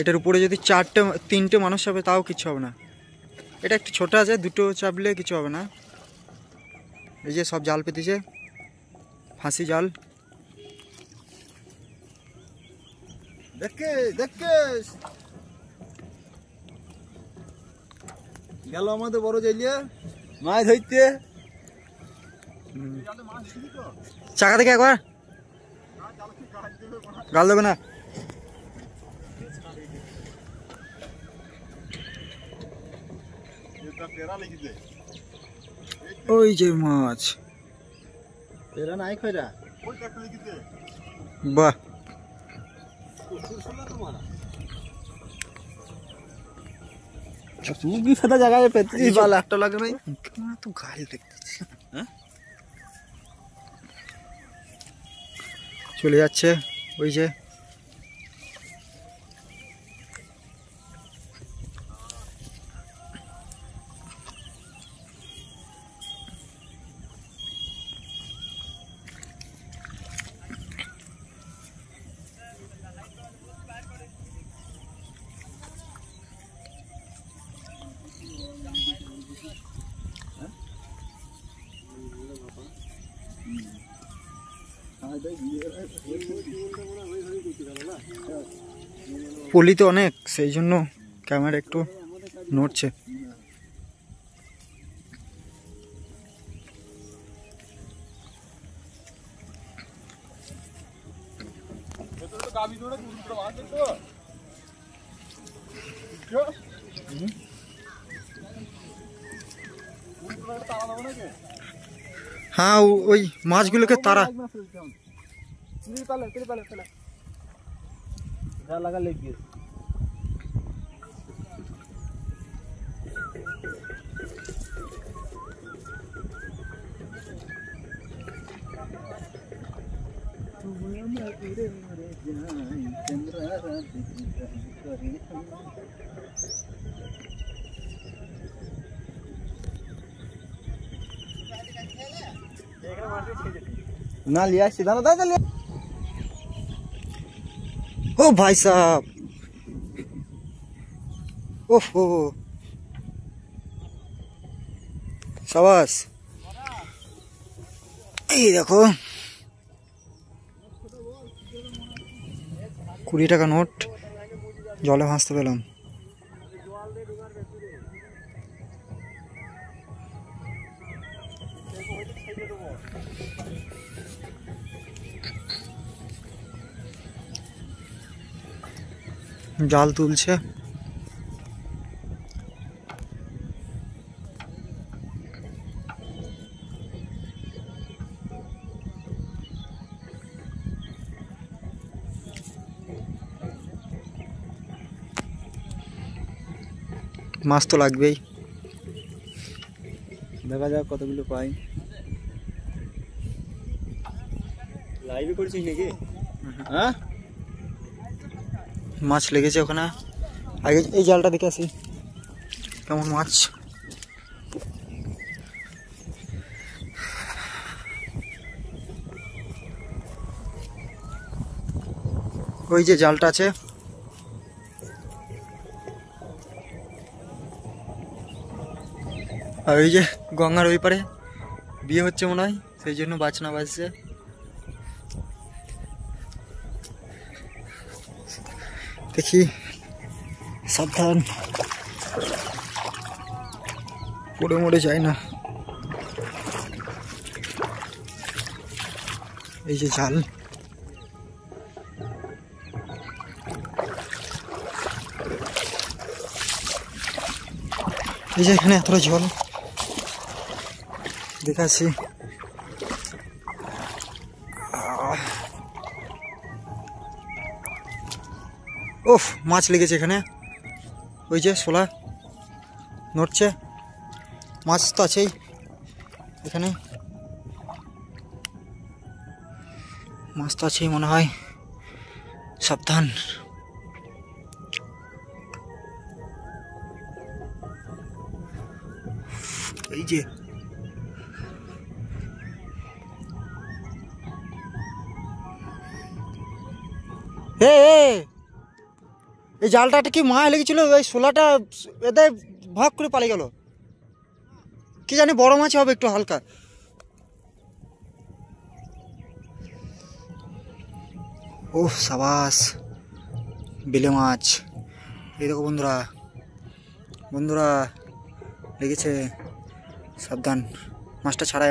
এটার উপরে যদি তিনটে মানুষ চাপে তাও কিছু হবে না। এটা একটু ছোট আছে, দুটো চাপলে কিছু হবে না। এই যে সব জাল পেতেছে, ফাঁসি জাল। গেল আমাদের বড় জাইলিয়া মাছ ধরতে। চাকা থেকে একবার গাল দেবে না। ওই যে মাছ, তেরা নাই খয়রা। বাহ কি সাদা জায়গায় পেতে বাল একটা লাগে নাই তো গাল দেখতেছি। চলে যাচ্ছে ওই যে পলি তো অনেক, সেই জন্য ক্যামেরা একটু নড়ছে। হ্যাঁ ওই মাছগুলোকে তারা লাগা লেগে ना लिया सीधा ना था लिया। ओ भाई साहब, ओहो शाबाश। এই দেখো 20 টাকা নোট জলে ভাসতে পেলাম। জাল তুলছে। মাছ তো লাগবেই, দেখা যাক কতগুলো পাই। লাইভে করছিস নাকি? হ্যাঁ মাছ লেগেছে ওখানে। আগে এই জালটা দেখে আসি কেমন মাছ। ওই যে জালটা আছে, আর ওই যে গঙ্গার ওই পারে বিয়ে হচ্ছে মনে হয়, সেই জন্য বাজনা বাজছে। দেখি, সাবধান, পড়ে মরে যায় না। এই যে জাল, এই যে এখানে এতটা জল দেখাচ্ছি। ওফ, মাছ লেগেছে এখানে। ওই যে শোলা নড়ছে, মাছ তো আছেই এখানে, মাছ তো আছেই মনে হয়। সাবধান। এই যে এই জালটা কি মাছ লেগেছিল, ওই শোলাটা এদের ভাগ করে পালিয়ে গেল। কি জানি বড় মাছ হবে একটু হালকা। ও সাবাস, বেলে মাছ। এই দেখো বন্ধুরা, বন্ধুরা লেগেছে, সাবধান, মাছটা ছাড়া।